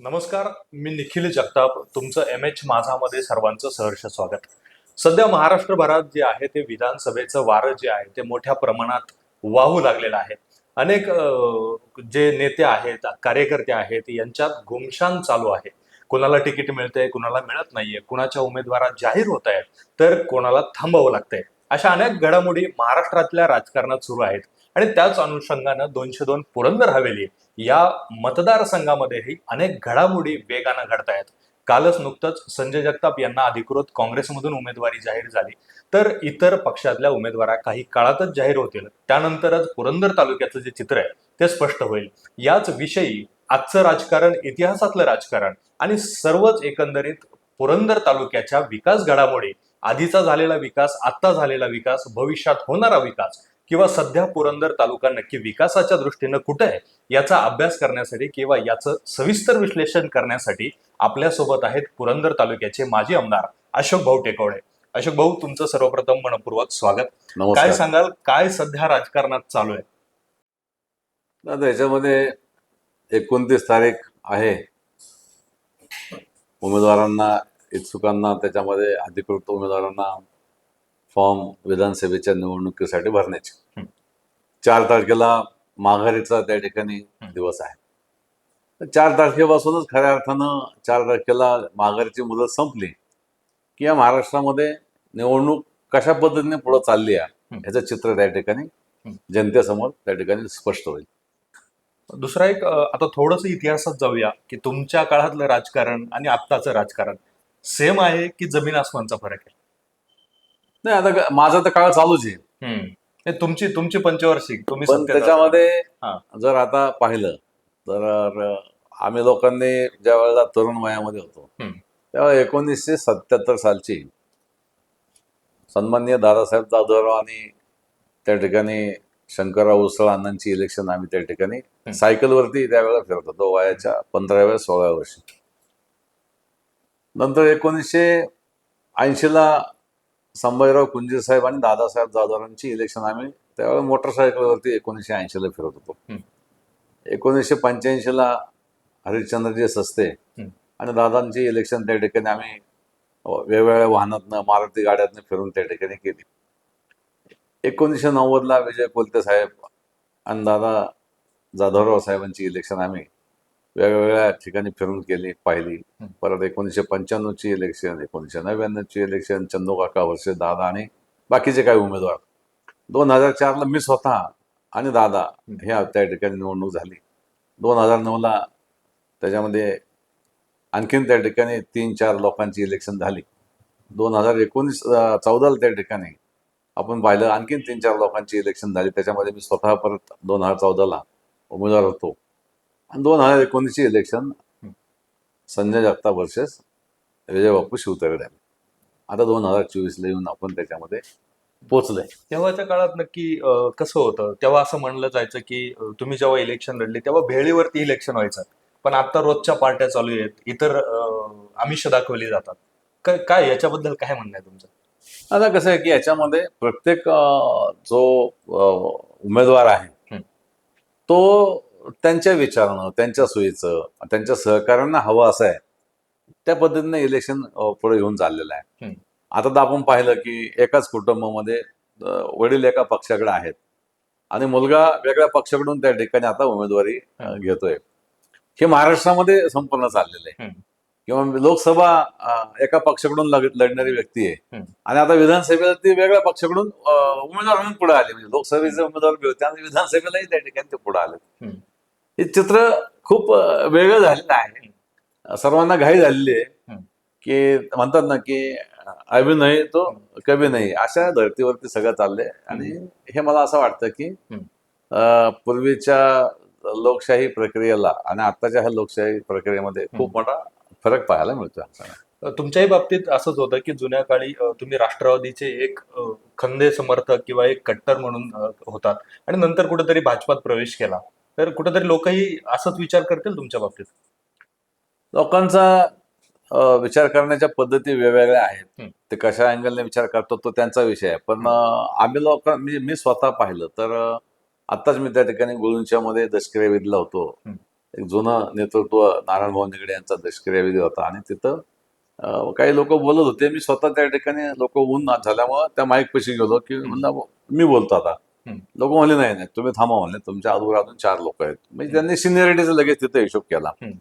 नमस्कार. मी निखिल जगताप. तुमचं M H माझामध्ये सर्वांचं सहर्ष स्वागत. सध्या महाराष्ट्रभरात जे आहे ते विधानसभेचं वारं जे आहे ते मोठ्या प्रमाणात वाहू लागलेलं आहे. अनेक जे नेते आहेत, कार्यकर्ते आहेत, यांच्यात घुमशान चालू आहे. कुणाला तिकीट मिळतंय, कुणाला मिळत नाहीये, कुणाच्या उमेदवारात जाहीर होत आहेत, तर कोणाला थांबावं लागतंय. अशा अनेक घडामोडी महाराष्ट्रातल्या राजकारणात सुरू आहेत. आणि त्याच अनुषंगानं 202 पुरंदर हवेली या मतदारसंघामध्येही अनेक घडामोडी वेगानं घडतायत. कालच नुकतंच संजय जगताप यांना अधिकृत काँग्रेसमधून उमेदवारी जाहीर झाली. तर इतर पक्षातल्या उमेदवारा काही काळातच जाहीर होतील. त्यानंतरच पुरंदर तालुक्याचं जे चित्र आहे ते स्पष्ट होईल. याच विषयी आजचं राजकारण, इतिहासातलं राजकारण आणि सर्वच एकंदरीत पुरंदर तालुक्याच्या विकास घडामोडी, आधीचा झालेला विकास, आत्ता झालेला विकास, भविष्यात होणारा विकास किंवा सध्या पुरंदर तालुका नक्की विकासाच्या दृष्टीनं कुठे आहे याचा अभ्यास करण्यासाठी किंवा याचं सविस्तर विश्लेषण करण्यासाठी आपल्यासोबत आहेत पुरंदर तालुक्याचे माजी आमदार अशोक भाऊ टेकवडे. अशोक भाऊ, तुमचं सर्वप्रथम मनपूर्वक स्वागत. नमस्कार. काय सांगाल, काय सध्या राजकारणात चालू आहे? आता याच्यामध्ये 29 तारीख आहे. उमेदवारांना, इच्छुकांना, त्याच्यामध्ये अधिकृत उमेदवारांना फॉर्म विधानसभेच्या निवडणुकीसाठी भरण्याचे. 4 तारखेला माघारीचा त्या ठिकाणी दिवस आहे. तर 4 तारखेपासूनच खऱ्या अर्थानं 4 तारखेला माघारीची मुदत संपली की या महाराष्ट्रामध्ये निवडणूक कशा पद्धतीने पुढे चालली आहे याचं चित्र त्या ठिकाणी जनतेसमोर त्या ठिकाणी स्पष्ट होईल. दुसरा एक आता थोडंसं इतिहासात जाऊया की तुमच्या काळातलं राजकारण आणि आत्ताचं राजकारण सेम आहे की जमीन आसमानचा फरक आहे? नाही, आता माझा तर काळ चालूच आहे. हे तुमची तुमची पंचवार्षिक, तुम्ही पण सत्तेत त्याच्यामध्ये हा. जर आता पाहिलं तर आम्ही लोकांनी ज्या वेळेला तरुण वयामध्ये होतो तेव्हा 1977 सालची सन्माननीय दादासाहेब जाधवराव आणि त्या ठिकाणी शंकरराव उसळ अण्णांची इलेक्शन आम्ही त्या ठिकाणी सायकलवरती त्यावेळेला फिरत होतो वयाच्या 15व्या 16व्या वर्षी. नंतर 1980ला संभाजीराव कुंजी साहेब आणि दादासाहेब जाधवरावांची इलेक्शन आम्ही त्यावेळेला मोटरसायकलवरती 1980ला फिरत होतो. 1985ला हरिश्चंद्रजी सस्ते आणि दादांची इलेक्शन त्या ठिकाणी आम्ही वेगवेगळ्या वाहनातनं, मारुती गाड्यातनं फिरून त्या ठिकाणी केली. 1990ला विजय कोलते साहेब आणि दादा जाधवराव साहेबांची इलेक्शन आम्ही वेगवेगळ्या ठिकाणी फिरून केली, पाहिली. परत 1995ची इलेक्शन, 1999ची इलेक्शन, चंदूकाका वर्षे दादा आणि बाकीचे काही उमेदवार. 2004ला मी स्वतः आणि दादा ह्या त्या ठिकाणी निवडणूक झाली. 2009ला त्याच्यामध्ये आणखीन त्या ठिकाणी 3-4 लोकांची इलेक्शन झाली. 2014ला त्या ठिकाणी आपण पाहिलं आणखीन 3-4 लोकांची इलेक्शन झाली. त्याच्यामध्ये मी स्वतः परत 2014ला उमेदवार होतो. आणि 2019ची इलेक्शन संजय जगताप वर्सेस विजय बापू शिवतारे झाले. आता 2024ला येऊन आपण त्याच्यामध्ये पोचलोय. तेव्हाच्या काळात नक्की कसं होतं? तेव्हा असं म्हणलं जायचं की तुम्ही जेव्हा इलेक्शन लढली तेव्हा भेळीवरती इलेक्शन व्हायचं, पण आता रोजच्या पार्ट्या चालू आहेत, इतर आमिष दाखवली जातात. काय याच्याबद्दल काय म्हणणं आहे तुमचं? आता कसं आहे की याच्यामध्ये प्रत्येक जो उमेदवार आहे तो त्यांच्या विचारानं, त्यांच्या सोयीचं, त्यांच्या सहकार्यांना हवं असं आहे त्या पद्धतीने इलेक्शन पुढे घेऊन चाललेलं आहे. आता तर आपण पाहिलं की एकाच कुटुंबामध्ये वडील एका पक्षाकडे आहेत आणि मुलगा वेगळ्या पक्षाकडून त्या ठिकाणी आता उमेदवारी घेतोय. हे महाराष्ट्रामध्ये संपूर्ण चाललेलं आहे. किंवा लोकसभा एका पक्षाकडून लढणारी व्यक्ती आहे आणि आता विधानसभेला ती वेगळ्या पक्षाकडून उमेदवार म्हणून पुढे आले. म्हणजे लोकसभेचे उमेदवार होते आणि विधानसभेलाही त्या ठिकाणी ते पुढे आले. हे चित्र खूप वेगळं झालेलं आहे. सर्वांना घाई झालेली आहे की म्हणतात ना की अभी नाही तो कभी नाही, अशा धर्तीवरती सगळं चाललंय. आणि हे मला असं वाटतं की पूर्वीच्या लोकशाही प्रक्रियेला आणि आताच्या ह्या लोकशाही प्रक्रियेमध्ये खूप मोठा फरक पाहायला मिळतो. तुमच्याही बाबतीत असंच होतं की जुन्या काळी तुम्ही राष्ट्रवादीचे एक खंदे समर्थक किंवा एक कट्टर म्हणून होतात आणि नंतर कुठेतरी भाजपात प्रवेश केला, तर कुठेतरी लोकही असंच विचार करतील तुमच्या बाबतीत? लोकांचा विचार करण्याच्या पद्धती वेगवेगळ्या आहेत. ते कशा अँगलने विचार करतो तो त्यांचा विषय आहे. पण आम्ही मी स्वतः पाहिलं तर आत्ताच मी त्या ठिकाणी गुळूंच्यामध्ये दशक्रिया विधीला होतो. एक जुनं नेतृत्व नारायणभाऊ निगडे यांचा दशक्रिया विधी होता आणि तिथं काही लोक बोलत होते. मी स्वतः त्या ठिकाणी लोक ऊन झाल्यामुळं त्या माईक पाशी गेलो की म्हणलं मी बोलतो आता. हम्म. लोक म्हणले नाही नाही तुम्ही थांबा म्हणले, तुमच्या अगोदर अजून 4 लोक आहेत. म्हणजे त्यांनी सिनियरिटीचा लगेच तिथे हिशोब केला हम्म.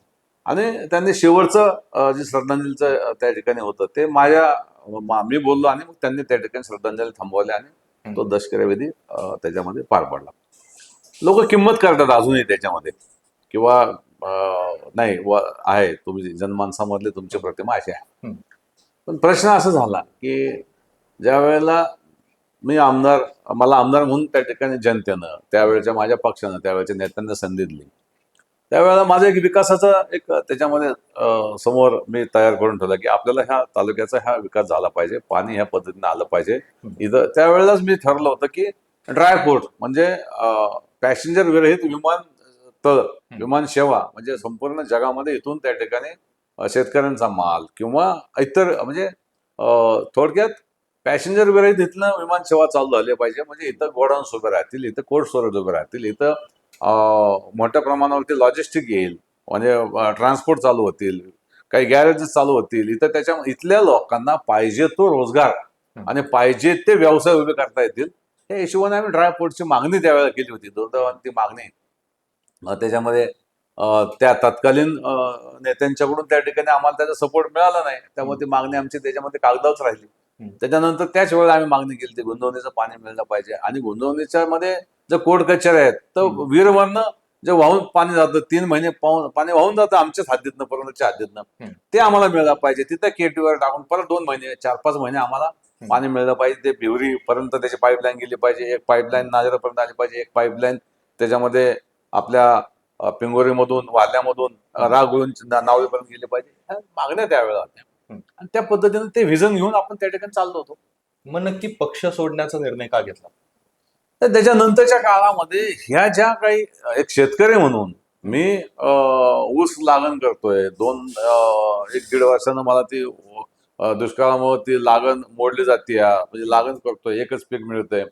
आणि त्यांनी शेवटचं जे श्रद्धांजलीचं त्या ठिकाणी होतं ते मी बोललो आणि मग त्यांनी त्या ठिकाणी श्रद्धांजली थांबवली आणि तो दशक्रिया विधी त्याच्यामध्ये पार पडला. लोक किंमत करतात अजूनही त्याच्यामध्ये किंवा नाही आहे तुम्ही जनमानसामधले तुमची प्रतिमा अशी आहे. हम्म. पण प्रश्न असा झाला की ज्या वेळेला मला आमदार म्हणून त्या ठिकाणी जनतेनं, त्यावेळेच्या माझ्या पक्षानं, त्यावेळेच्या नेत्यांना संधी दिली, त्यावेळेला माझं एक विकासाचा एक त्याच्यामध्ये समोर मी तयार करून ठेवला की आपल्याला ह्या तालुक्याचा हा विकास झाला पाहिजे, पाणी ह्या पद्धतीने आलं पाहिजे इथं. त्यावेळेलाच मी ठरवलं होतं की ड्रायपोर्ट म्हणजे पॅसेंजर विरहित विमान सेवा म्हणजे संपूर्ण जगामध्ये इथून त्या ठिकाणी शेतकऱ्यांचा माल किंवा इतर म्हणजे थोडक्यात पॅसेंजर विरहित इथनं विमान सेवा चालू झाली पाहिजे. म्हणजे इथं गोडाऊन्स उभे राहतील, इथं कोल्ड स्टोरेज उभे राहतील, इथं मोठ्या प्रमाणावरती लॉजिस्टिक येईल, म्हणजे ट्रान्सपोर्ट चालू होतील, काही गॅरेजेस चालू होतील इथं. इथल्या लोकांना पाहिजे तो रोजगार आणि पाहिजे ते व्यवसाय उभे करता येतील. या हिशोबाने आम्ही ड्रायपोर्टची मागणी त्यावेळेला केली होती, दुर्दैवाने ती मागणी त्याच्यामध्ये त्या तत्कालीन नेत्यांच्याकडून त्या ठिकाणी आम्हाला त्याचा सपोर्ट मिळाला नाही. त्यामुळे ती मागणी आमची त्याच्यामध्ये कागदावरच राहिली. त्याच्यानंतर त्याच वेळेला आम्ही मागणी केली ती गुंतवणुकीचं पाणी मिळलं पाहिजे आणि गुंतवणुकीच्या मध्ये जे कोर्ट कचेऱ्या आहेत तर वीरवरनं जे वाहून पाणी जातं 3 महिने पाणी वाहून जातं आमच्याच हद्दीतनं, परंतच्या हद्दीतनं, ते आम्हाला मिळालं पाहिजे. तिथं केटीवर टाकून परत 2 महिने 4-5 महिने आम्हाला पाणी मिळलं पाहिजे. ते भिवरी पर्यंत त्याची पाईपलाईन गेली पाहिजे, एक पाईपलाईन नाझरपर्यंत आली पाहिजे, एक पाईपलाईन त्याच्यामध्ये आपल्या पिंगोरीमधून, वाल्यामधून, रागुळून नावलीपर्यंत गेले पाहिजे. ह्या मागण्या त्यावेळेला होत्या आणि त्या पद्धतीने ते व्हिजन घेऊन आपण त्या ठिकाणी चाललो होतो. मग नक्की पक्ष सोडण्याचा निर्णय का घेतला? तर त्याच्यानंतरच्या काळामध्ये ह्या ज्या काही एक शेतकरी म्हणून मी ऊस लागण करतोय, 1-1.5 वर्षानं मला ती दुष्काळामुळे ती लागण मोडली जाते, म्हणजे लागण करतोय, एकच पीक मिळतंय.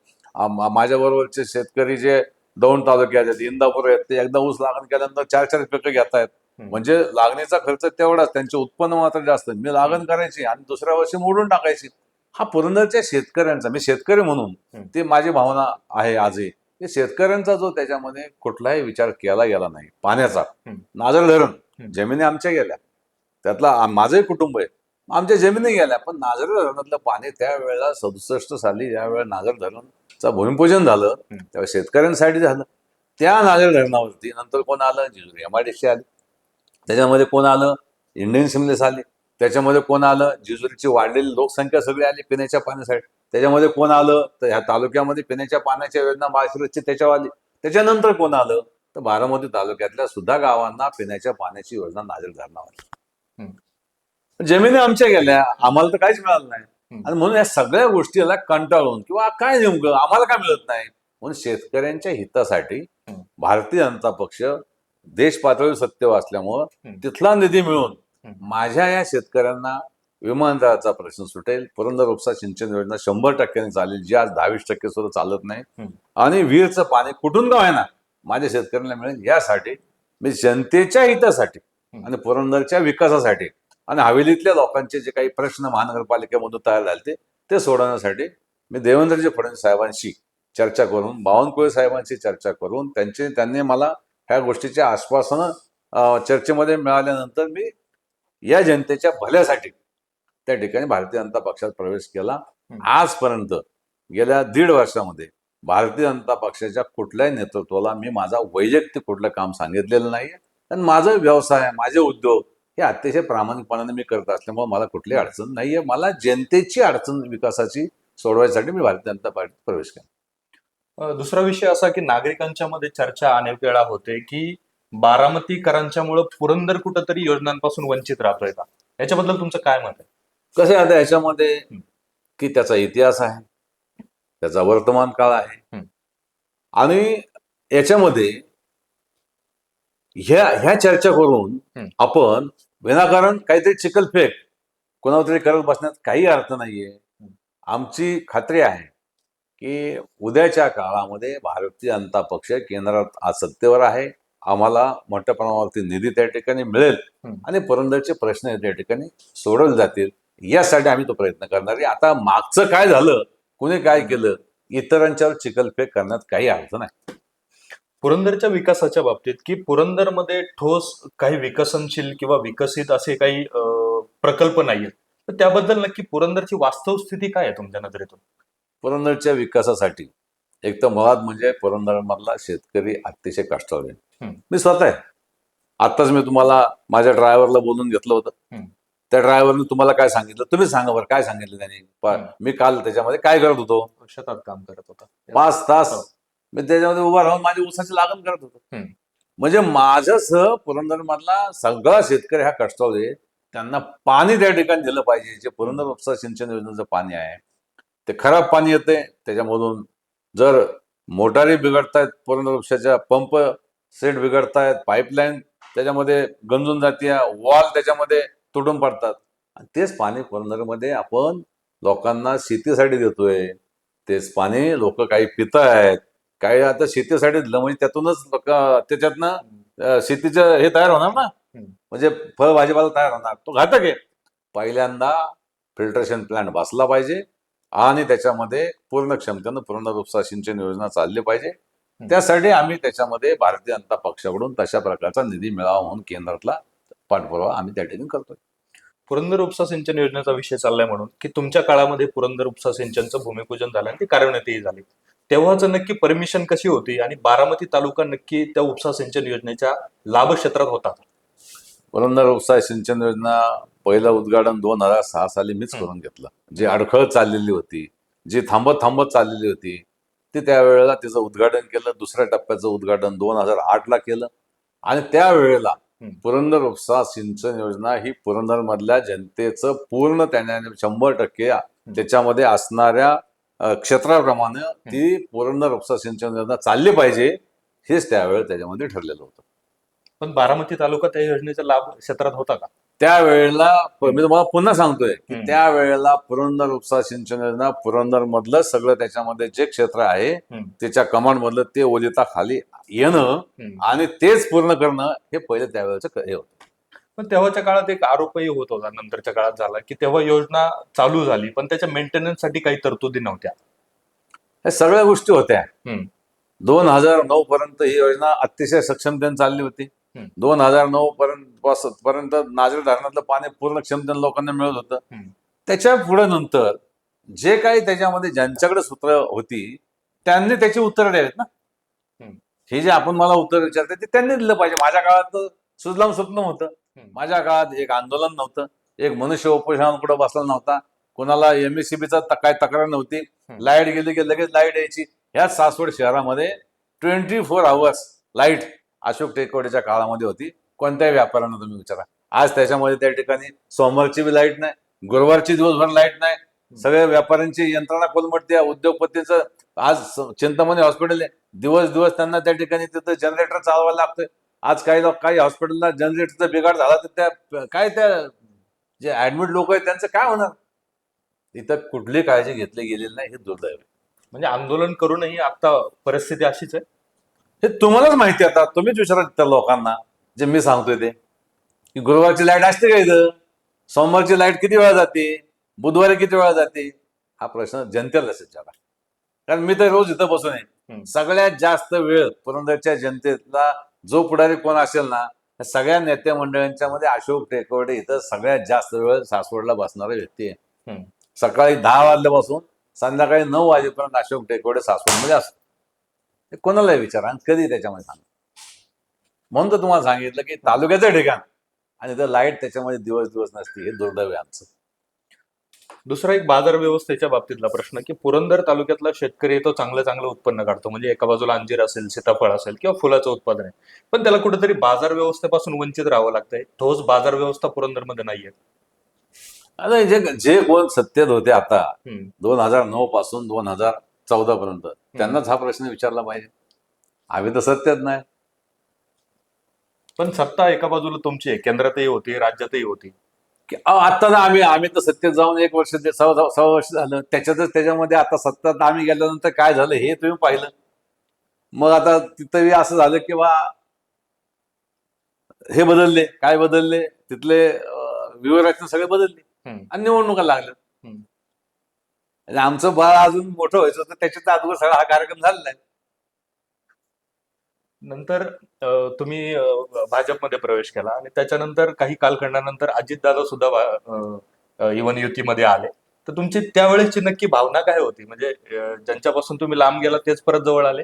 माझ्या बरोबरचे शेतकरी जे दौंड तालुक्यात आहेत, इंदापूर आहेत, ते एकदा ऊस लागण केल्यानंतर 4-4 पिकं घेत आहेत. म्हणजे लागणीचा खर्च तेवढाच, त्यांचे उत्पन्न मात्र जास्त. मी लागण करायची आणि दुसऱ्या वर्षी मोडून टाकायची. हा पुरंदरच्या शेतकऱ्यांचा, मी शेतकरी म्हणून ती माझी भावना आहे आजही, की शेतकऱ्यांचा जो त्याच्यामध्ये कुठलाही विचार केला गेला नाही. पाण्याचा नाझर धरण जमिनी आमच्या गेल्या, त्यातला माझंही कुटुंब आहे, आमच्या जमिनी गेल्या, पण नाझर धरणातलं पाणी त्यावेळेला 67 साली ज्यावेळेला नाझर धरणचं भूमिपूजन झालं तेव्हा शेतकऱ्यांसाठी झालं. त्या नाझर धरणावरती नंतर कोण आलं, जेजुरी MIDC आली, त्याच्यामध्ये कोण आलं, इंडियन सिमलेस आली, त्याच्यामध्ये कोण आलं, जेजुरीची वाढलेली लोकसंख्या सगळी आली पिण्याच्या पाण्यासाठी, त्याच्यामध्ये कोण आलं तर ह्या तालुक्यामध्ये पिण्याच्या पाण्याच्या योजना माळशिरसची त्याच्यावर आली, त्याच्यानंतर कोण आलं तर बारामती तालुक्यातल्या सुद्धा गावांना पिण्याच्या पाण्याची योजना नाझर धरणावर. जमिनी आमच्या गेल्या, आम्हाला तर काहीच मिळालं नाही. आणि म्हणून या सगळ्या गोष्टीला कंटाळून किंवा काय नेमकं आम्हाला काय मिळत नाही म्हणून शेतकऱ्यांच्या हितासाठी भारतीय जनता पक्ष देश पातळीवर सत्तेवर असल्यामुळं तिथला निधी मिळून माझ्या या शेतकऱ्यांना विमानतळाचा प्रश्न सुटेल, पुरंदर उपसा सिंचन योजना 100% चालेल, जी आज 22% सुद्धा चालत नाही, आणि विहीरचं पाणी कुठून का होईना माझ्या शेतकऱ्यांना मिळेल, यासाठी मी जनतेच्या हितासाठी आणि पुरंदरच्या विकासासाठी आणि हवेलीतल्या लोकांचे जे काही प्रश्न महानगरपालिकेमधून तयार झाले ते सोडवण्यासाठी मी देवेंद्रजी फडणवीस साहेबांशी चर्चा करून, बावनकुळे साहेबांशी चर्चा करून त्यांनी मला ह्या गोष्टीचे आश्वासनं चर्चेमध्ये मिळाल्यानंतर मी या जनतेच्या भल्यासाठी त्या ठिकाणी भारतीय जनता पक्षात प्रवेश केला. आजपर्यंत गेल्या 1.5 वर्षामध्ये भारतीय जनता पक्षाच्या कुठल्याही नेतृत्वाला मी माझा वैयक्तिक कुठलं काम सांगितलेलं नाहीये. आणि माझा व्यवसाय, माझे उद्योग हे अतिशय प्रामाणिकपणाने मी करत असल्यामुळे मला कुठलीही अडचण नाहीये. मला जनतेची अडचण विकासाची सोडवायसाठी मी भारतीय जनता पार्टीत प्रवेश केला. दुसरा विषय असा की नागरिकांच्या मध्ये चर्चा अनेक वेळा होते की बारामतीकरांच्यामुळे पुरंदर कुठंतरी योजनांपासून वंचित राहतोय का? याच्याबद्दल तुमचं काय मत आहे? कसं आहे आता याच्यामध्ये की त्याचा इतिहास आहे, त्याचा वर्तमान काळ आहे, आणि याच्यामध्ये ह्या चर्चा करून आपण विनाकारण काहीतरी चिखलफेक कोणावर तरी करत बसण्यात काही अर्थ नाहीये. आमची खात्री आहे की उद्याच्या काळामध्ये भारतीय जनता पक्ष केंद्रात आज सत्तेवर आहे, आम्हाला मोठ्या प्रमाणावरती निधी त्या ठिकाणी मिळेल आणि पुरंदरचे प्रश्न त्या ठिकाणी सोडवले जातील, यासाठी आम्ही तो प्रयत्न करणार आहे. आता मागचं काय झालं, कुणी काय केलं, इतरांच्यावर चिखलफेक करण्यात काही अर्थ नाही. पुरंदरच्या विकासाच्या बाबतीत की पुरंदरमध्ये ठोस काही विकसनशील किंवा विकसित असे काही प्रकल्प नाहीयेत, तर त्याबद्दल नक्की पुरंदरची वास्तव स्थिती काय आहे तुमच्या नजरेतून? पुरंदरच्या विकासासाठी एक तर मुळात म्हणजे पुरंदरमधला शेतकरी अतिशय कष्टाळू आहे. मी स्वतः आहे. आत्ताच मी तुम्हाला माझ्या ड्रायव्हरला बोलून घेतलं होतं. त्या ड्रायव्हरने तुम्हाला काय सांगितलं, तुम्ही सांगा बरं, काय सांगितलं त्यांनी? मी काल त्याच्यामध्ये काय करत होतो, शेतात काम करत होता 5 तास मी त्याच्यामध्ये उभा राहून माझी ऊसाची लागण करत होतो. म्हणजे माझ्यासह पुरंदरमधला सगळा शेतकरी हा कष्टाळू आहे. त्यांना पाणी त्या ठिकाणी दिलं पाहिजे. जे पुरंदर उपसा सिंचन योजनेचं पाणी आहे ते खराब पाणी येते, त्याच्यामधून जर मोटारी बिघडतायत, पुरंदर उपशाच्या पंप सेट बिघडतायत, पाईपलाईन त्याच्यामध्ये गंजून जाते, वॉल त्याच्यामध्ये तुटून पडतात, आणि तेच पाणी पुरंदरमध्ये आपण लोकांना शेतीसाठी देतोय. तेच पाणी लोक काही पित आहेत, काही आता शेतीसाठी दिलं म्हणजे त्यातूनच त्याच्यातनं शेतीचं हे तयार होणार ना, म्हणजे फळभाजीपाला तयार होणार. तो घातक आहे. पहिल्यांदा फिल्ट्रेशन प्लांट बसला पाहिजे आणि त्याच्यामध्ये पूर्ण क्षमतेनं पुरंदर उपसा सिंचन योजना चालली पाहिजे. त्यासाठी आम्ही त्याच्यामध्ये भारतीय जनता पक्षाकडून तशा प्रकारचा निधी मिळावा म्हणून केंद्रातला पाठपुरावा आम्ही त्या ठिकाणी करतोय. पुरंदर उपसा सिंचन योजनेचा विषय चाललाय म्हणून की तुमच्या काळामध्ये पुरंदर उपसा सिंचनचं भूमिपूजन झालं आणि ती कार्यान्वितही झाली, तेव्हाच नक्की परमिशन कशी होती आणि बारामती तालुका नक्की त्या उपसा सिंचन योजनेच्या लाभ क्षेत्रात होता? पुरंदर उपसा सिंचन योजना पहिलं उद्घाटन 2006 साली मीच करून घेतलं. जी अडखळत चाललेली होती, जी थांबत थांबत चाललेली होती, ती त्यावेळेला तिचं उद्घाटन केलं. दुसऱ्या टप्प्याचं उद्घाटन 2008ला केलं आणि त्यावेळेला पुरंदर उपसा सिंचन योजना ही पुरंदर मधल्या जनतेचं पूर्ण त्याने 100% त्याच्यामध्ये असणाऱ्या क्षेत्राप्रमाणे ती पुरंदर उपसा सिंचन योजना चालली पाहिजे, हेच त्यावेळेला त्याच्यामध्ये ठरलेलं होतं. पण बारामती तालुका त्या योजनेचा लाभ क्षेत्रात होता का त्यावेळेला? मी तुम्हाला पुन्हा सांगतोय की त्यावेळेला पुरंदर उपसा सिंचन योजना पुरंदर मधलं सगळं त्याच्यामध्ये जे क्षेत्र आहे त्याच्या कमांड मधलं ते ओलिता खाली येणं आणि तेच पूर्ण करणं हे पहिलं त्यावेळेचं हे होतं. पण तेव्हाच्या काळात एक आरोपही होत होता, नंतरच्या काळात झाला, की तेव्हा योजना चालू झाली पण त्याच्या मेंटेनन्स साठी काही तरतुदी नव्हत्या. या सगळ्या गोष्टी होत्या. 2009 पर्यंत ही योजना अतिशय सक्षमतेने चालली होती. 2009 पर्यंत नाझर धरणातलं पाणी पूर्ण क्षमतेने लोकांना मिळत होतं. त्याच्या पुढे नंतर जे काही त्याच्यामध्ये ज्यांच्याकडे सूत्र होती त्यांनी त्याची उत्तरं द्यावीत ना. हे जे आपण मला उत्तर विचारते ते त्यांनी दिलं पाहिजे. माझ्या काळात सुजलाम स्वप्न होतं. माझ्या काळात एक आंदोलन नव्हतं, एक मनुष्य उपोषणाकडे बसला नव्हता, कोणाला एमएससीबीचा काय तक्रार नव्हती. लाईट गेली की लगेच लाईट यायची. ह्या सासवड शहरामध्ये 24 आवर्स लाईट अशोक टेकवडेच्या काळामध्ये होती. कोणत्याही व्यापाऱ्यांना तुम्ही विचारा, आज त्याच्यामध्ये त्या ठिकाणी सोमवारची बी लाईट नाही, गुरुवारची दिवसभर लाईट नाही. सगळ्या व्यापाऱ्यांची यंत्रणा कोलमडते. उद्योगपतीचं आज चिंतामणी हॉस्पिटल आहे, दिवस दिवस त्यांना त्या ठिकाणी तिथं जनरेटर चालवायला लागतंय. आज काही हॉस्पिटलला जनरेटरचा बिघाड झाला तर त्या जे ऍडमिट लोक आहेत त्यांचं काय होणार? इथं कुठली काळजी घेतली गेलेली नाही, हे दुर्दैव आहे. म्हणजे आंदोलन करूनही आता परिस्थिती अशीच आहे. हे तुम्हालाच माहिती. आता तुम्हीच विचारा त्या लोकांना जे मी सांगतोय ते, की गुरुवारची लाईट असते का इथं, सोमवारची लाईट किती वेळा जाते, बुधवारी किती वेळा जाते, हा प्रश्न जनतेलाच विचारा. कारण मी तर रोज इथं बसून आहे. सगळ्यात जास्त वेळ पुरंदरच्या जनतेला जो पुढारी कोण असेल ना, सगळ्या नेते मंडळींच्या मध्ये अशोक टेकवडे इथं सगळ्यात जास्त वेळ सासवडला बसणारा व्यक्ती आहे. सकाळी 10 वाजल्यापासून संध्याकाळी 9 वाजेपर्यंत अशोक टेकवडे सासवडमध्ये असतो. कोणालाही विचारा आणि कधी त्याच्यामध्ये सांगा. म्हणून तर तुम्हाला सांगितलं की तालुक्याचं ठिकाण आणि इथं लाईट त्याच्यामध्ये दिवस दिवस नसते, हे दुर्दैव आहे आमचं. दुसरा एक बाजार व्यवस्थेच्या बाबतीतला प्रश्न, की पुरंदर तालुक्यातला शेतकरी तो चांगलं उत्पन्न काढतो. म्हणजे एका बाजूला अंजीर असेल, सीताफळ असेल किंवा फुलाचं उत्पादन आहे, पण त्याला कुठेतरी बाजार व्यवस्थेपासून वंचित राहावं लागतंय. ठोस बाजार व्यवस्था पुरंदरमध्ये नाहीये. आता जे कोण सत्तेत होते आता 2009 पासून 2014 पर्यंत, त्यांनाच हा प्रश्न विचारला पाहिजे. आम्ही तर सत्तेत नाही. पण सत्ता एका बाजूला तुमची आहे, केंद्रातही होती, राज्यातही होती. की आता ना आम्ही तर सत्तेत जाऊन 1 वर्ष 6 वर्ष झालं. त्याच्यामध्ये आता सत्तेत आम्ही गेल्यानंतर काय झालं हे तुम्ही पाहिलं. मग आता तिथंही असं झालं की बा हे बदलले, काय बदलले, तिथले व्यूहरचना सगळे बदलले हम्म. आणि निवडणुका लागल्या. हम्म. आणि आमचं बाळ अजून मोठं व्हायचं होतं, त्याच्यात अगोदर सगळा हा कार्यक्रम झालेला आहे. नंतर तुम्ही भाजपमध्ये प्रवेश केला आणि त्याच्यानंतर काही कालखंडानंतर अजितदादा सुद्धा इव्हन युतीमध्ये आले. तर तुमची त्यावेळेसची नक्की भावना काय होती? म्हणजे ज्यांच्यापासून तुम्ही लांब गेला तेच परत जवळ आले?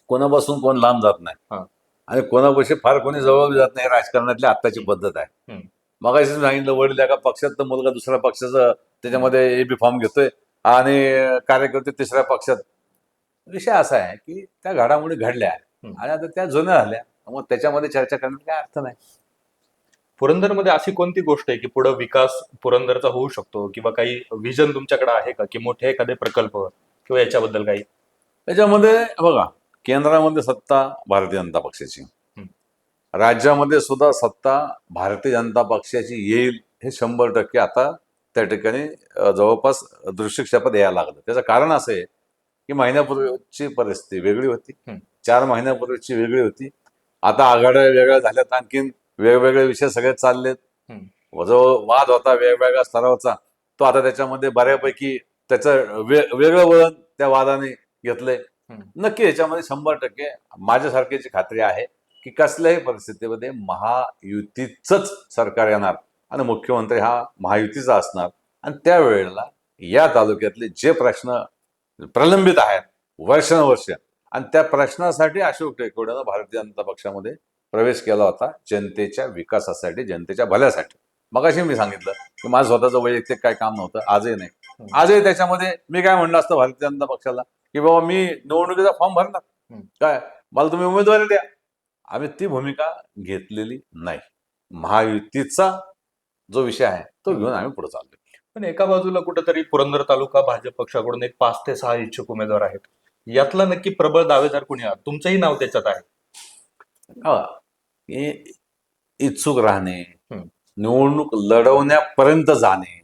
कोणापासून कोण लांब जात नाही हा. आणि कोणापाशी फार कोणी जवळ जात नाही. राजकारणातली आत्ताची पद्धत आहे. हम्म. मगाशी सांगितलं, वडील एका पक्षात तर मुलगा दुसऱ्या पक्षाचं त्याच्यामध्ये एबी फॉर्म घेतोय आणि कार्यकर्ते तिसऱ्या पक्षात. विषय असा आहे की त्या घडामोडी घडल्या आणि आता त्या जुन्या झाल्या, मग त्याच्यामध्ये चर्चा करण्यात काय अर्थ नाही. पुरंदरमध्ये अशी कोणती गोष्ट आहे की पुढे विकास पुरंदरचा होऊ शकतो किंवा काही विजन तुमच्याकडे आहे का, की मोठे एखादे प्रकल्प किंवा याच्याबद्दल काही? त्याच्यामध्ये बघा, केंद्रामध्ये सत्ता भारतीय जनता पक्षाची, राज्यामध्ये सुद्धा सत्ता भारतीय जनता पक्षाची येईल हे 100% आता त्या ठिकाणी जवळपास दृश्यक्षेपात यायला लागलं. त्याचं कारण असं आहे की महिन्यापूर्वीची परिस्थिती वेगळी होती, 4 महिन्यापूर्वीची वेगळी होती. आता आघाड्या वेगळ्या झाल्यात, आणखीन वेगवेगळे विषय सगळे चाललेत. जो वाद होता वेगवेगळ्या स्तरावरचा, तो आता त्याच्यामध्ये बऱ्यापैकी त्याचं वेगळं वळण त्या वादाने घेतलंय. नक्की याच्यामध्ये 100% माझ्यासारख्याची खात्री आहे की कसल्याही परिस्थितीमध्ये महायुतीचंच सरकार येणार आणि मुख्यमंत्री हा महायुतीचा असणार. आणि त्यावेळेला या तालुक्यातले जे प्रश्न प्रलंबित आहेत वर्षानुवर्ष, आणि त्या प्रश्नासाठी अशोक टेकवडेनं भारतीय जनता पक्षामध्ये प्रवेश केला होता, जनतेच्या विकासासाठी, जनतेच्या भल्यासाठी. मगाशी मी सांगितलं की माझं स्वतःचं वैयक्तिक काय काम नव्हतं, आजही नाही. आजही त्याच्यामध्ये मी काय म्हणलं असतं भारतीय जनता पक्षाला की बाबा मी निवडणुकीचा फॉर्म भरणार, काय मला तुम्ही उमेदवारी द्या. आम्ही ती भूमिका घेतलेली नाही. महायुतीचा जो विषय आहे तो घेऊन आम्ही पुढे चाललो. पण एका बाजूला कुठेतरी पुरंदर तालुका भाजप पक्षाकडून एक 5 ते 6 इच्छुक उमेदवार आहेत. यातला नक्की प्रबळ दावेदार कोणी आहात? तुमचंही नाव त्याच्यात आहे. इच्छुक राहणे, निवडणूक लढवण्यापर्यंत जाणे,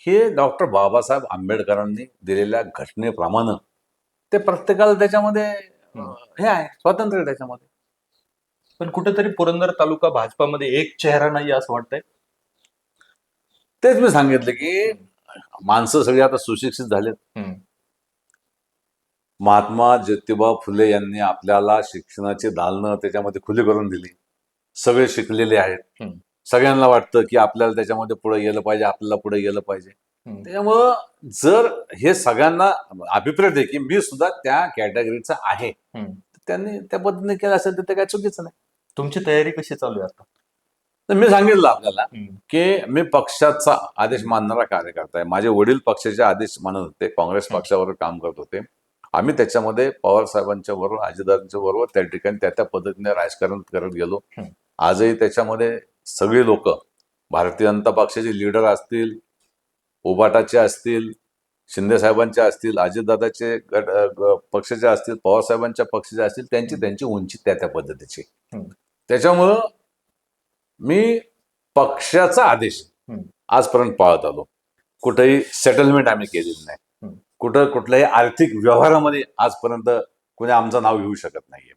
हे डॉक्टर बाबासाहेब आंबेडकरांनी दिलेल्या घटनेप्रमाणे ते प्रत्येकाला त्याच्यामध्ये हे आहे, स्वातंत्र्य त्याच्यामध्ये. पण कुठेतरी पुरंदर तालुका भाजपामध्ये एक चेहरा नाही असं वाटतंय. तेच मी सांगितलं की माणसं सगळी आता सुशिक्षित झालेत. महात्मा ज्योतिबा फुले यांनी आपल्याला शिक्षणाची दालनं त्याच्यामध्ये खुली करून दिली. सगळे शिकलेले आहेत. सगळ्यांना वाटतं की आपल्याला त्याच्यामध्ये पुढे गेलं पाहिजे, आपल्याला पुढे गेलं पाहिजे. त्याच्यामुळं जर हे सगळ्यांना अभिप्रेत आहे की मी सुद्धा त्या कॅटेगरीचा आहे, त्यांनी त्या पद्धतीने केलं असेल तर ते काय चुकीचं नाही. तुमची तयारी कशी चालू आहे आता? तर मी सांगितलं आपल्याला की मी पक्षाचा आदेश मानणारा कार्यकर्ता आहे. माझे वडील पक्षाचे आदेश मानत होते, काँग्रेस पक्षावर काम करत होते. आम्ही त्याच्यामध्ये पवार साहेबांच्या बरोबर, अजितदादांच्या बरोबर त्या ठिकाणी त्या पद्धतीने राजकारण करत गेलो. आजही त्याच्यामध्ये सगळी लोक, भारतीय जनता पक्षाचे लीडर असतील, उबाटाचे असतील, शिंदे साहेबांचे असतील, अजितदादाचे पक्षाचे असतील, पवार साहेबांच्या पक्षाचे असतील, त्यांची उंची त्या पद्धतीची. त्याच्यामुळं मी पक्षाचा आदेश आजपर्यंत पाळत आलो. कुठेही सेटलमेंट आम्ही केलेली नाही. कुठल्याही आर्थिक व्यवहारामध्ये आजपर्यंत कोणी आमचं नाव घेऊ शकत नाहीये.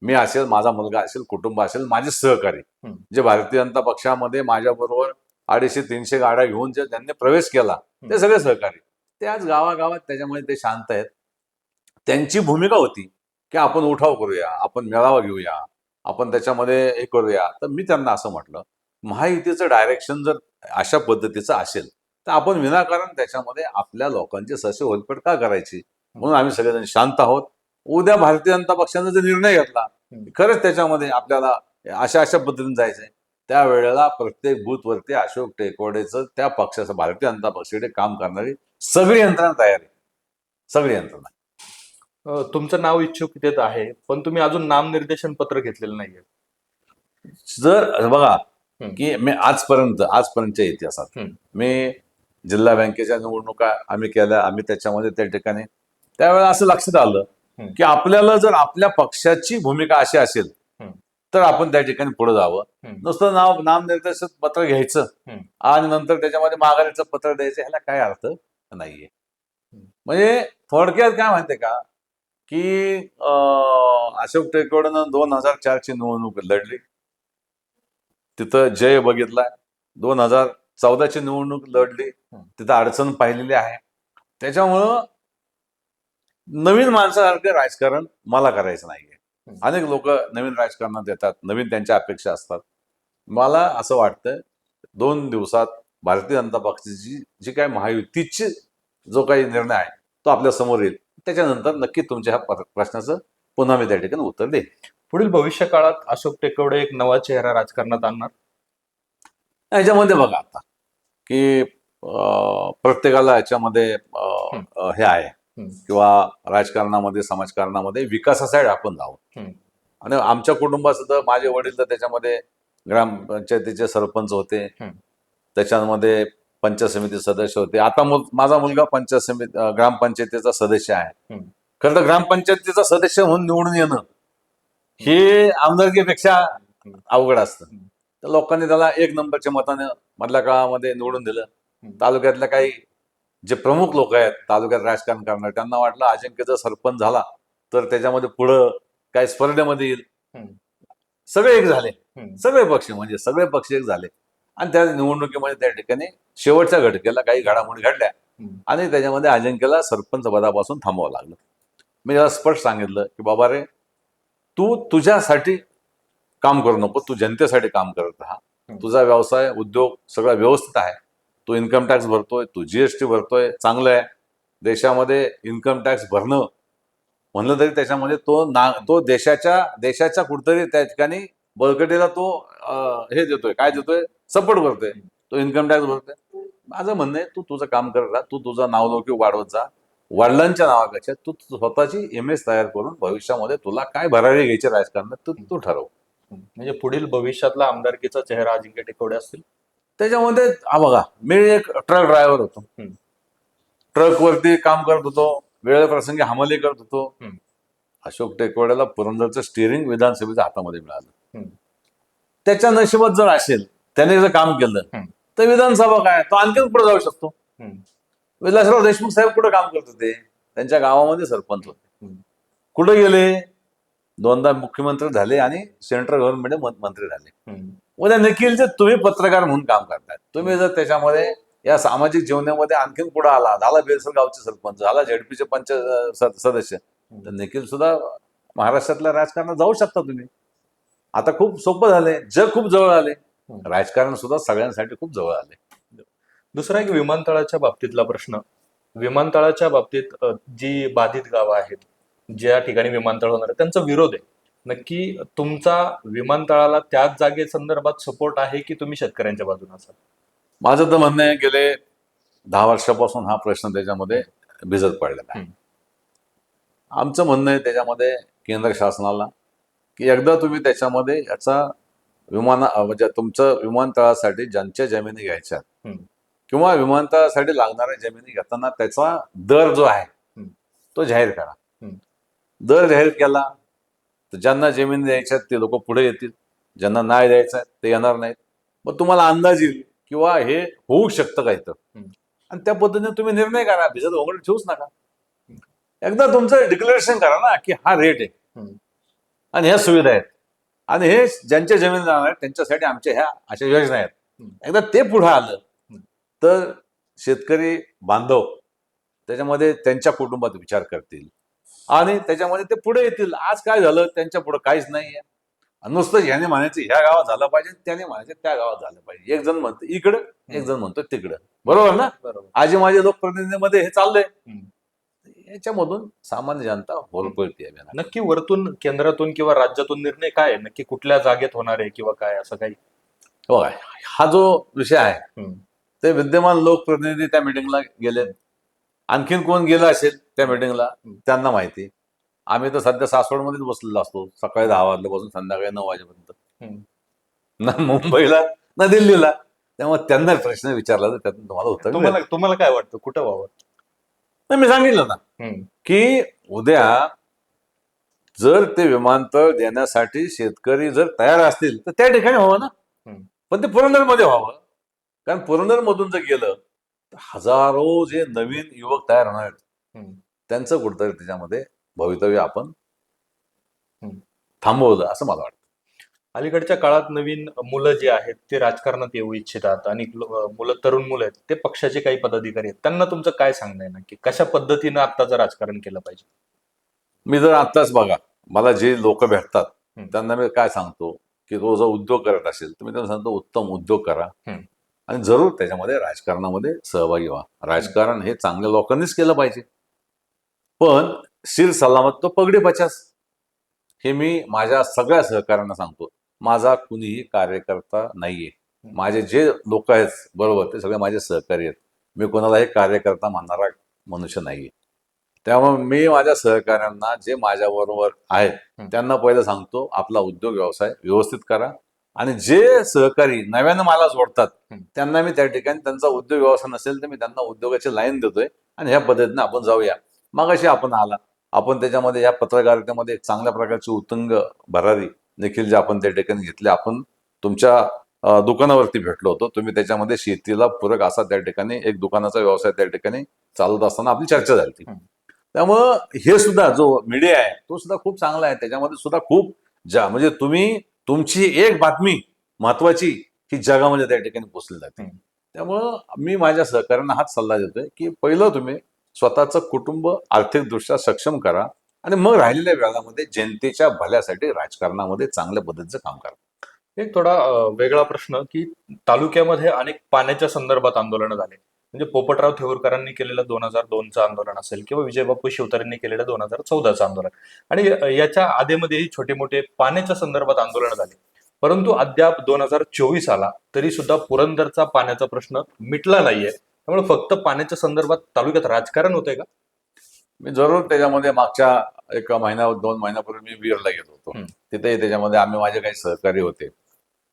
मी असेल, माझा मुलगा असेल, कुटुंब असेल, माझे सहकारी जे भारतीय जनता पक्षामध्ये माझ्याबरोबर 250-300 गाड्या घेऊन जे त्यांनी प्रवेश केला, ते सगळे सहकारी. ते आज गावागावात त्याच्यामुळे ते शांत आहेत. त्यांची भूमिका होती की आपण उठाव करूया, आपण मेळावा घेऊया, आपण त्याच्यामध्ये हे करूया. तर मी त्यांना असं म्हटलं, महायुतीचं डायरेक्शन जर अशा पद्धतीचं असेल तर आपण विनाकारण त्याच्यामध्ये आपल्या लोकांची ससे होलपट का करायची? म्हणून आम्ही सगळेजण शांत आहोत. उद्या भारतीय जनता पक्षाने जर निर्णय घेतला खरंच त्याच्यामध्ये आपल्याला अशा पद्धतीने जायचंय, त्यावेळेला प्रत्येक बूथवरती अशोक टेकवडेचं, त्या पक्षाचं, भारतीय जनता पक्षाकडे काम करणारी सगळी यंत्रणा तयार आहे. सगळी यंत्रणा. तुमचं नाव इच्छुकतेत आहे, पण तुम्ही अजून नामनिर्देशन पत्र घेतलेलं नाहीये. जर बघा की मी आजपर्यंतच्या इतिहासात मी जिल्हा बँकेच्या निवडणुका आम्ही केल्या, आम्ही त्याच्यामध्ये त्या ठिकाणी त्यावेळेला असं लक्षात आलं की आपल्याला जर आपल्या पक्षाची भूमिका अशी असेल तर आपण त्या ठिकाणी पुढे जावं. नुसतं नामनिर्देशन पत्र घ्यायचं आणि नंतर त्याच्यामध्ये माघारीचं पत्र द्यायचं, ह्याला काय अर्थ नाहीये. म्हणजे थोडक्यात काय माहितीये का की अशोक टेकवडेनं 2004ची निवडणूक लढली. तिथं जय बघितलाय. 2014ची निवडणूक लढली, तिथं अडचण पाहिलेली आहे. त्याच्यामुळं नवीन माणसासारखं राजकारण मला करायचं नाहीये. अनेक लोक नवीन राजकारणात येतात, नवीन त्यांच्या अपेक्षा असतात. मला असं वाटतं 2 दिवसात भारतीय जनता पक्षाची जी काही महायुतीची जो काही निर्णय आहे तो आपल्या समोर येईल. त्याच्यानंतर नक्की तुमच्या ह्या प्रश्नाचं पुन्हा मी त्या ठिकाणी उत्तर देईन. पुढील भविष्य काळात अशोक टेकवडे एक नवा चेहरा राजकारणात आणणार. ह्याच्यामध्ये बघा आता की प्रत्येकाला याच्यामध्ये हे आहे किंवा राजकारणामध्ये समाजकारणामध्ये विकासासाठी आपण जाऊ. आणि आमच्या कुटुंबात सुद्धा माझे वडील तर त्याच्यामध्ये ग्रामपंचायतीचे सरपंच होते, त्याच्यामध्ये पंचायत समिती सदस्य होते. आता माझा मुलगा पंचायत समिती ग्रामपंचायतीचा सदस्य आहे. खरं तर ग्रामपंचायतीचा सदस्य म्हणून निवडून येणं हे आमदारकीपेक्षा अवघड असतं. तर लोकांनी त्याला 1 नंबरच्या मताने मधल्या काळामध्ये निवडून दिलं. तालुक्यातल्या काही जे प्रमुख लोक आहेत तालुक्यात राजकारण करणारे, त्यांना वाटलं अजिंक्य जर सरपंच झाला तर त्याच्यामध्ये पुढं काही स्पर्धेमध्ये येईल. सगळे एक झाले, सगळे पक्ष एक झाले आणि त्या निवडणुकीमध्ये त्या ठिकाणी शेवटच्या घटकेला काही घडामोडी घडल्या आणि त्याच्यामध्ये अजिंक्यला सरपंच पदापासून थांबवावं लागलं. मी त्याला स्पष्ट सांगितलं की बाबा रे, तू तुझ्यासाठी काम करू नको, तू जनतेसाठी काम करत राहा. तुझा व्यवसाय उद्योग सगळा व्यवस्थित आहे, तू इन्कम टॅक्स भरतोय, तू जीएसटी भरतोय, चांगलं आहे. देशामध्ये इन्कम टॅक्स भरणं म्हणलं तरी त्याच्यामध्ये तो देशाच्या कुठतरी त्या ठिकाणी बळकटीला तो हे देतोय, काय देतोय, सपोर्ट करतोय, तो इन्कम टॅक्स भरतोय. माझं म्हणणं आहे तू तुझं काम करत राहा, तू तुझा नावलौकिक वाढवत जा. वडिलांच्या नावापेक्षा तू स्वतःची इमेज तयार करून भविष्यामध्ये तुला काय भरारी घ्यायची राजकारणात तू ठरव. म्हणजे पुढील भविष्यातला आमदारकीचा चेहरा अजिंक्य टेकवडे असतील. त्याच्यामध्ये बघा, मी एक ट्रक ड्रायव्हर होतो, ट्रकवरती काम करत होतो, वेळेप्रसंगी हमाली करत होतो. अशोक टेकवड्याला पुरंदरचं स्टिअरिंग विधानसभेच्या हातामध्ये मिळालं. त्याच्या नशिबात जर असेल, त्याने जर काम केलं तर विधानसभा काय तो आणखीन पुढे जाऊ शकतो. विलासराव देशमुख साहेब कुठं काम करत होते? त्यांच्या गावामध्ये सरपंच होते. कुठे गेले? 2दा मुख्यमंत्री झाले आणि सेंट्रल गव्हर्नमेंट मंत्री झाले. उद्या निखिलचे तुम्ही पत्रकार म्हणून काम करताय, तुम्ही जर त्याच्यामध्ये या सामाजिक जीवनामध्ये आणखीन पुढे आला, झाला बेलसर गावचे सरपंच, झाला झेडपीचे पंचायत सदस्य, तर निखिल सुद्धा महाराष्ट्रातल्या राजकारणात जाऊ शकता तुम्ही. आता खूप सोपं झालंय, जग खूप जवळ आले, राजकारण सुद्धा सगळ्यांसाठी खूप जवळ आले. दुसरा एक विमानतळाच्या बाबतीतला प्रश्न. विमानतळाच्या बाबतीत जी बाधित गावं आहेत, ज्या ठिकाणी विमानतळ होणार आहे, त्यांचा विरोध आहे. नक्की तुमचा विमानतळाला त्याच जागेसंदर्भात सपोर्ट आहे की तुम्ही शेतकऱ्यांच्या बाजूने असाल? माझं तर म्हणणं आहे, गेले 10 वर्षापासून हा प्रश्न त्याच्यामध्ये भिजत पडलेला आहे. आमचं म्हणणं आहे त्याच्यामध्ये केंद्र शासनाला की एकदा तुम्ही त्याच्यामध्ये याचा म्हणजे तुमचं विमानतळासाठी ज्यांच्या जमिनी घ्यायच्या किंवा विमानतळासाठी लागणाऱ्या जमिनी घेताना त्याचा दर जो आहे तो जाहीर करा. दर जाहीर केला तर ज्यांना जमीन द्यायच्यात ते लोक पुढे येतील, ज्यांना नाही द्यायचं ते येणार नाहीत. मग तुम्हाला अंदाज येईल किंवा हे होऊ शकतं काय तर, आणि त्या पद्धतीने तुम्ही निर्णय करा. भिजत वगैरे ठेवूच नका. एकदा तुमचं डिक्लेरेशन करा ना की हा रेट आहे आणि ह्या सुविधा आहेत आणि हे ज्यांच्या जमीन जाणार आहेत त्यांच्यासाठी आमच्या ह्या अशा योजना आहेत. एकदा ते पुढे आलं तर शेतकरी बांधव त्याच्यामध्ये त्यांच्या कुटुंबात विचार करतील आणि त्याच्यामध्ये ते पुढे येतील. आज काय झालं, त्यांच्या पुढे काहीच नाहीये. नुसतं ह्याने म्हणायचं ह्या गावात झालं पाहिजे, त्याने म्हणायचं त्या गावात झालं पाहिजे. एक जण म्हणतो इकडं, एक जण म्हणतो तिकडं. बरोबर ना? आजी माझे लोकप्रतिनिधीमध्ये हे चाललंय. याच्यामधून सामान्य जनता होरपळते. नक्की वरतून, केंद्रातून किंवा राज्यातून निर्णय काय आहे? नक्की कुठल्या जागेत होणार आहे किंवा काय असं काही? हा जो विषय आहे ते विद्यमान लोकप्रतिनिधी त्या मिटिंगला गेले. आणखीन कोण गेलं असेल त्या मिटिंगला त्यांना माहिती. आम्ही तर सध्या सासवडमध्येच बसलेलो असतो, सकाळी 10 वाजल्यापासून संध्याकाळी 9 वाजेपर्यंत, ना मुंबईला ना दिल्लीला. त्यामुळे त्यांना प्रश्न विचारला तर त्यातून तुम्हाला उत्तर. तुम्हाला काय वाटतं कुठं व्हावं? मी सांगितलं ना की उद्या जर ते विमानतळ देण्यासाठी शेतकरी जर तयार असतील तर त्या ठिकाणी व्हावं ना, पण ते पुरंदरमध्ये व्हावं. कारण पुरंदरमधून जर गेलं तर हजारो जे नवीन युवक तयार होणार आहेत त्यांचं कुठंतरी त्याच्यामध्ये भवितव्य आपण थांबवलं असं मला वाटतं. अलीकडच्या काळात नवीन मुलं जे आहेत ते राजकारणात येऊ इच्छितात आणि मुलं तरुण मुलं आहेत ते पक्षाचे काही पदाधिकारी आहेत त्यांना तुमचं काय सांगणं आहे नक्की कशा पद्धतीनं आत्ताचं राजकारण केलं पाहिजे? मी जर आत्ताच बघा, मला जे लोक भेटतात हम्म. त्यांना मी काय सांगतो की तो जर उद्योग करत असेल तर मी त्यांना सांगतो उत्तम उद्योग करा हम्म. आणि जरूर त्याच्यामध्ये राजकारणामध्ये सहभागी व्हा. राजकारण हे चांगल्या लोकांनीच केलं पाहिजे, पण शिर सलामत तो पगडी बचास, हे मी माझ्या सगळ्या सहकाऱ्यांना सांगतो. माझा कुणीही कार्यकर्ता नाहीये. माझे जे लोक आहेत बरोबर ते सगळे माझे सहकारी आहेत. मी कोणालाही कार्यकर्ता मानणारा मनुष्य नाहीये. त्यामुळे मी माझ्या सहकाऱ्यांना जे माझ्याबरोबर आहेत त्यांना पहिलं सांगतो, आपला उद्योग व्यवसाय व्यवस्थित करा. आणि जे सहकारी नव्यानं मला जोडतात त्यांना मी त्या ठिकाणी, त्यांचा उद्योग व्यवसाय नसेल तर मी त्यांना उद्योगाची लाईन देतोय आणि ह्या पद्धतीने आपण जाऊया. मगाशी आपण आला, आपण त्याच्यामध्ये या पत्रकारितेमध्ये एक चांगल्या प्रकारची उत्तुंग भरारी देखील जे आपण त्या ठिकाणी घेतले. आपण तुमच्या दुकानावरती भेटलो होतो. तुम्ही त्याच्यामध्ये शेतीला पूरक असा त्या ठिकाणी एक दुकानाचा व्यवसाय त्या ठिकाणी चालवत असताना आपली चर्चा झाली. त्यामुळं हे सुद्धा जो मीडिया आहे तो सुद्धा खूप चांगला आहे. त्याच्यामध्ये सुद्धा खूप म्हणजे तुम्ही तुमची एक बातमी महत्वाची ही जगामध्ये त्या ठिकाणी पोचली जाते. त्यामुळं मी माझ्या सहकाऱ्यांना हाच सल्ला देतोय की पहिलं तुम्ही स्वतःचं कुटुंब आर्थिकदृष्ट्या सक्षम करा आणि मग राहिलेल्या वेळामध्ये जनतेच्या भल्यासाठी राजकारणामध्ये चांगल्या पद्धतीचं काम करा. एक थोडा वेगळा प्रश्न की तालुक्यामध्ये अनेक पाण्याच्या संदर्भात आंदोलनं झाले म्हणजे पोपटराव थेऊरकरांनी केलेलं 2002चं आंदोलन असेल किंवा विजयबापू शिवतारेंनी केलेलं 2014चं आंदोलन आणि याच्या आधीमध्येही छोटे मोठे पाण्याच्या संदर्भात आंदोलनं झाली. परंतु अद्याप 2024 आला तरी सुद्धा पुरंदरचा पाण्याचा प्रश्न मिटला नाहीये. त्यामुळे फक्त पाण्याच्या संदर्भात तालुक्यात राजकारण होतंय का? मी जरूर त्याच्यामध्ये मागच्या एक महिना 2 महिन्यापूर्वी मी वीरला गेलो होतो. तिथेही त्याच्यामध्ये आम्ही माझे काही सहकारी होते.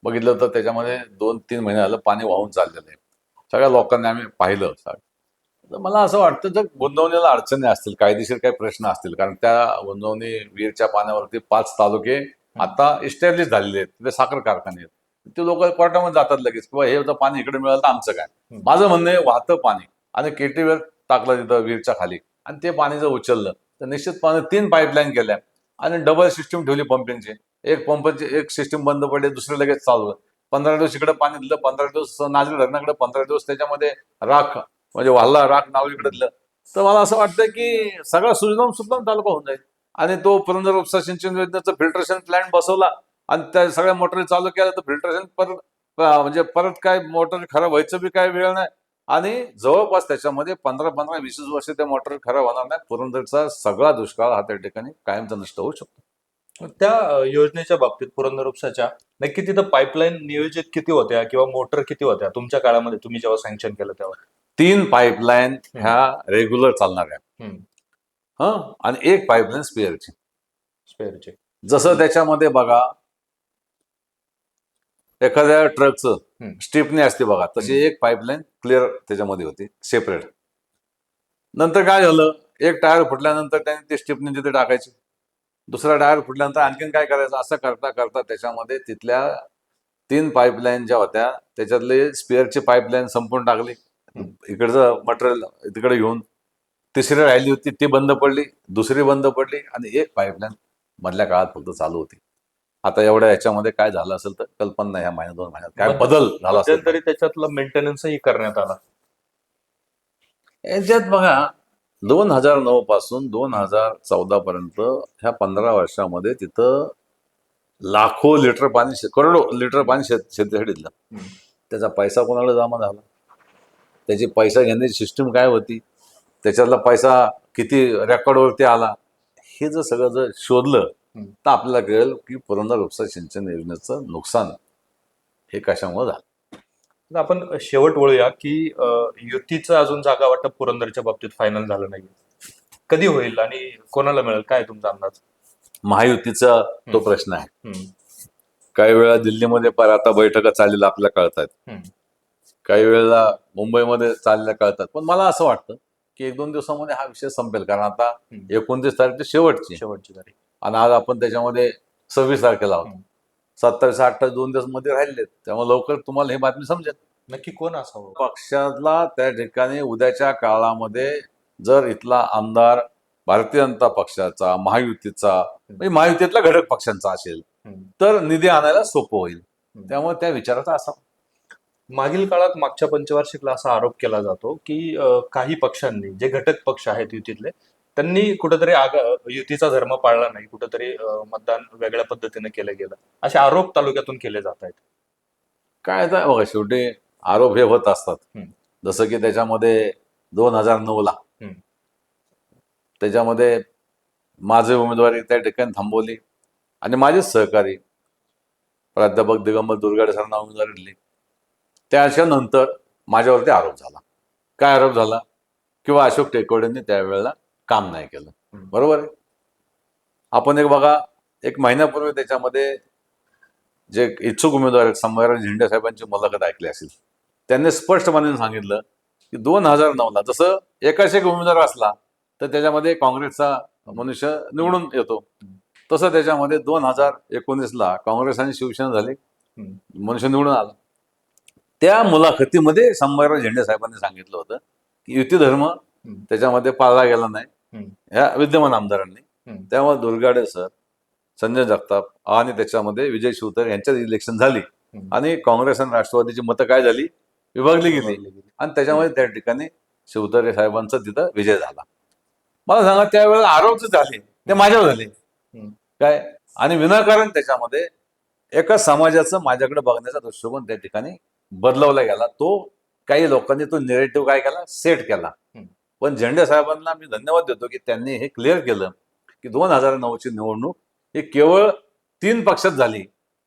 बघितलं तर त्याच्यामध्ये 2-3 महिने झालं पाणी वाहून चाललेलं आहे. सगळ्या लोकांनी आम्ही पाहिलं. तर मला असं वाटतं जर गुंतवणुकीला अडचणी असतील, कायदेशीर काही प्रश्न असतील, कारण त्या गुंतवणी वीरच्या पाण्यावरती 5 तालुके आता इस्टॅब्लिश झालेले आहेत. तिथे साखर कारखाने आहेत. ते लोक कोर्टामध्ये जातात लगेच किंवा हे जर पाणी इकडे मिळालं तर आमचं काय. माझं म्हणणं आहे वाहतं पाणी आणि केटीवेल टाकलं तिथं वीरच्या खाली आणि ते पाणी जर उचललं तर निश्चितपणे 3 पाईपलाईन केल्या आणि डबल सिस्टीम ठेवली पंपिंगची. एक पंपची एक सिस्टीम बंद पडली, दुसरी लगेच चालू. 15 दिवस इकडे पाणी दिलं, 15 दिवस नागरी धरणाकडे, 15 दिवस त्याच्यामध्ये राख म्हणजे वाहला राख नागरीकडे दिलं. तर मला असं वाटतं की सगळा सुजलाम सुफलाम तालुका होऊन जाईल. आणि तो पुरंदर उपसा सिंचन योजनेचा फिल्ट्रेशन प्लॅन्ट बसवला आणि त्या सगळ्या मोटरी चालू केल्या तर फिल्ट्रेशन परत म्हणजे परत काय मोटर खराब व्हायचं बी काय वेळ नाही. आणि जवळपास त्याच्यामध्ये 15-20 वर्ष त्या मोटर खराब होणार नाही. पुरंदरचा सगळा दुष्काळ हा त्या ठिकाणी कायमचा नष्ट होऊ शकतो. त्या योजनेच्या बाबतीत पुरंदर उपसाच्या नक्की तिथं पाईपलाईन नियोजित किती होत्या किंवा मोटर किती होत्या तुमच्या काळामध्ये तुम्ही जेव्हा सँक्शन केलं तेव्हा? 3 पाईपलाईन ह्या रेग्युलर चालणाऱ्या आणि एक पाईपलाईन स्पेअरची. जसं त्याच्यामध्ये बघा एखाद्या ट्रकचं स्ट्रिपनी असते बघा, तशी एक पाईपलाईन क्लिअर त्याच्यामध्ये होती सेपरेट. नंतर काय झालं, एक टायर फुटल्यानंतर त्याने ती स्ट्रिपनी तिथे टाकायची, दुसरा टायर फुटल्यानंतर आणखीन काय करायचं, असं करता करता त्याच्यामध्ये तिथल्या 3 पाईपलाईन ज्या होत्या त्याच्यातले स्पेअरची पाईपलाईन संपून टाकली. इकडचं मटेरियल तिकडे घेऊन तिसरी राहिली होती ती बंद पडली, दुसरी बंद पडली आणि एक पाईपलाईन मधल्या काळात फक्त चालू होती. आता एवढ्या याच्यामध्ये काय झालं असेल तर कल्पना नाही, ह्या महिन्यात 2 महिन्यात काय बदल झाला असेल. तरी त्याच्यातलं मेंटेनन्सही करण्यात आला. याच्यात बघा 2009 पासून 2014 पर्यंत ह्या 15 वर्षामध्ये तिथं लाखो लिटर पाणी, करोडो लिटर पाणी शेतीसाठी दिलं. त्याचा पैसा कोणाला जमा झाला, त्याची पैसा घेण्याची सिस्टीम काय होती, त्याच्यातला पैसा किती रेकॉर्डवरती आला, हे जर सगळं जर शोधलं तर आपल्याला कळेल की पुरंदर उपसा सिंचन योजनेचं नुकसान हे कशामुळे झालं. आपण शेवट वळूया की युतीचं अजून जागा वाटप पुरंदरच्या बाबतीत फायनल झालं नाही. कधी होईल आणि कोणाला मिळेल, काय तुमचा अंदाज? महायुतीचा तो प्रश्न आहे. काही वेळा दिल्लीमध्ये आता बैठका चाललेल्या आपल्याला कळतात, काही वेळेला मुंबईमध्ये चाललेल्या कळतात. पण मला असं वाटतं की 1-2 दिवसामध्ये हा विषय संपेल, कारण आता 29 तारीख शेवटची तारीख आणि आज आपण त्याच्यामध्ये 26 तारखेला आहोत. 27-28 2 दिवस मध्ये राहिलेत. त्यामुळे लवकर तुम्हाला ही बातमी समजेल नक्की कोण असावं पक्षाला. त्या ठिकाणी उद्याच्या काळामध्ये जर इथला आमदार भारतीय जनता पक्षाचा, महायुतीचा म्हणजे महायुतीतला घटक पक्षांचा असेल हम्म. तर निधी आणायला सोपं होईल. त्यामुळे त्या विचाराचा असा मागील काळात मागच्या पंचवार्षिकला असा आरोप केला जातो की काही पक्षांनी, जे घटक पक्ष आहेत युतीतले, त्यांनी कुठेतरी युतीचा धर्म पाळला नाही, कुठेतरी मतदान वेगळ्या पद्धतीने केलं गेलं, असे आरोप तालुक्यातून केले जात आहेत. काय आता बघा, शेवटी आरोप हे होत असतात. हम्म. जसं की त्याच्यामध्ये 2009ला हम्म. त्याच्यामध्ये माझी उमेदवारी त्या ठिकाणी थांबवली आणि माझेच सहकारी प्राध्यापक दिगंबर दुर्गाडे सरांना उमेदवारी दिली. त्याच्यानंतर माझ्यावरती आरोप झाला. काय आरोप झाला? किंवा अशोक टेकवडेंनी त्यावेळेला काम नाही केलं. हम्म. बरोबर आहे. आपण एक बघा, एक महिन्यापूर्वी त्याच्यामध्ये जे इच्छुक उमेदवार आहेत, संभाजीराव झेंडे साहेबांची मुलाखत ऐकली असेल. त्यांनी स्पष्टपणे सांगितलं की 2009ला जसं एकाच एक उमेदवार असला तर त्याच्यामध्ये काँग्रेसचा मनुष्य निवडून येतो, तसं त्याच्यामध्ये 2019ला काँग्रेस आणि शिवसेना झाली, मनुष्य निवडून आला. त्या मुलाखतीमध्ये संभाजीराव झेंडे साहेबांनी सांगितलं होतं की युती धर्म त्याच्यामध्ये पाळला गेला नाही ह्या विद्यमान आमदारांनी. त्यामुळे दुर्गाडे सर, संजय जगताप आणि त्याच्यामध्ये विजय शिवतारे यांच्यात इलेक्शन झाली आणि काँग्रेस आणि राष्ट्रवादीची मतं काय झाली? विभागली गेली आणि त्याच्यामध्ये त्या ठिकाणी शिवतारे साहेबांचा तिथं विजय झाला. मला सांगा, त्यावेळेला आरोप जे झाले ते माझ्यावर झाले काय, आणि विनाकारण त्याच्यामध्ये एका समाजाचं माझ्याकडे बघण्याचा दृष्टिकोन त्या ठिकाणी बदलवला गेला. तो काही लोकांनी तो नेरेटिव्ह काय केला, सेट केला. पण झेंडे साहेबांना मी धन्यवाद देतो की त्यांनी हे क्लिअर केलं की 2009ची निवडणूक ही केवळ 3 पक्षात झाली,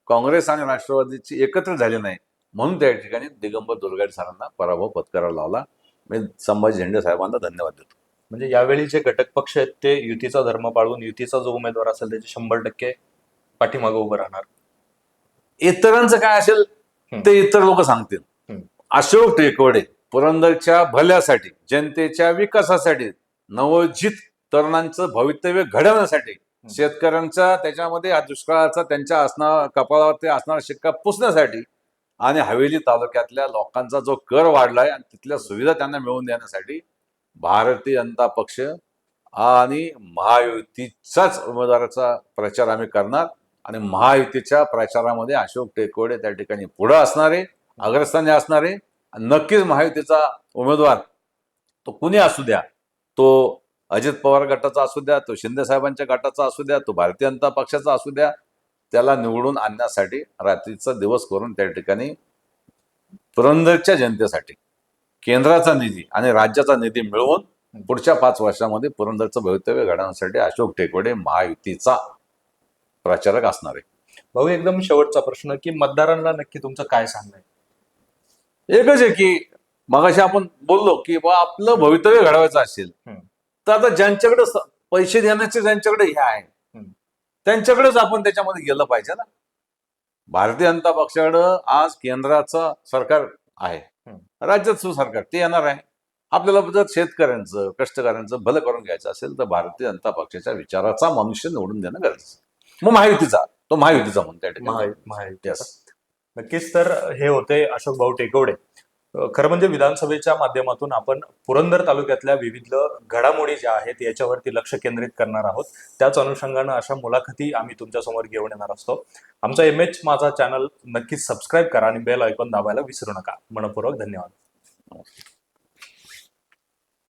काँग्रेस आणि राष्ट्रवादीची एकत्र झाली नाही, म्हणून त्या ठिकाणी दिगंबर दुर्गाडे सरांना पराभव पत्करायला लावला. मी संभाजी झेंडे साहेबांना धन्यवाद देतो. म्हणजे यावेळी जे घटक पक्ष आहेत ते युतीचा धर्म पाळून युतीचा जो उमेदवार असेल त्याचे 100% पाठीमागे उभं राहणार. इतरांचं काय असेल ते इतर लोक सांगतील. अशोक टेकवडे पुरंदरच्या भल्यासाठी, जनतेच्या विकासासाठी, नवोजित तरुणांचं भवितव्य घडवण्यासाठी, शेतकऱ्यांचा त्याच्यामध्ये दुष्काळाचा त्यांच्या कपाळावरती असणारा शिक्का पुसण्यासाठी आणि हवेली तालुक्यातल्या लोकांचा जो कर वाढलाय आणि तिथल्या सुविधा त्यांना मिळवून देण्यासाठी भारतीय जनता पक्ष आणि महायुतीचाच उमेदवाराचा प्रचार आम्ही करणार आणि महायुतीच्या प्रचारामध्ये अशोक टेकवडे त्या ठिकाणी पुढे असणारे, अग्रस्थानी असणारे. नक्कीच महायुतीचा उमेदवार तो कुणी असू द्या, तो अजित पवार गटाचा असू द्या, तो शिंदे साहेबांच्या गटाचा असू द्या, तो भारतीय जनता पक्षाचा असू द्या, त्याला निवडून आणण्यासाठी रात्रीचा दिवस करून त्या ठिकाणी पुरंदरच्या जनतेसाठी केंद्राचा निधी आणि राज्याचा निधी मिळवून पुढच्या 5 वर्षामध्ये पुरंदरचं भवितव्य घडवण्यासाठी अशोक टेकवडे महायुतीचा प्रचारक असणार आहे. भाऊ, एकदम शेवटचा प्रश्न की मतदारांना नक्की तुमचं काय सांगणं आहे? एकच आहे की मगाशी आपण बोललो की बा आपलं भवितव्य घडवायचं असेल तर आता ज्यांच्याकडे पैसे देण्याचे ज्यांच्याकडे हे आहे त्यांच्याकडेच आपण त्याच्यामध्ये गेलं पाहिजे ना. भारतीय जनता पक्षाकडं आज केंद्राचं सरकार आहे, राज्यात सुसरकार ते येणार आहे. आपल्याला जर शेतकऱ्यांचं, कष्टकऱ्यांचं भलं करून घ्यायचं असेल तर भारतीय जनता पक्षाच्या विचाराचा मनुष्य निवडून देणं गरजेचं. मग महायुतीचा म्हणून त्या ठिकाणी महायुती. नक्कीच. तर हे होते अशोक भाऊ टेकवडे. खरं म्हणजे विधानसभेच्या माध्यमातून आपण पुरंदर तालुक्यातल्या विविध घडामोडी ज्या आहेत याच्यावरती लक्ष केंद्रित करणार आहोत. त्याच अनुषंगानं अशा मुलाखती आम्ही तुमच्यासमोर घेऊन येणार असतो. आमचा MH माझा चॅनल नक्कीच सबस्क्राईब करा आणि बेल आयकॉन दाबायला विसरू नका. मनपूर्वक धन्यवाद.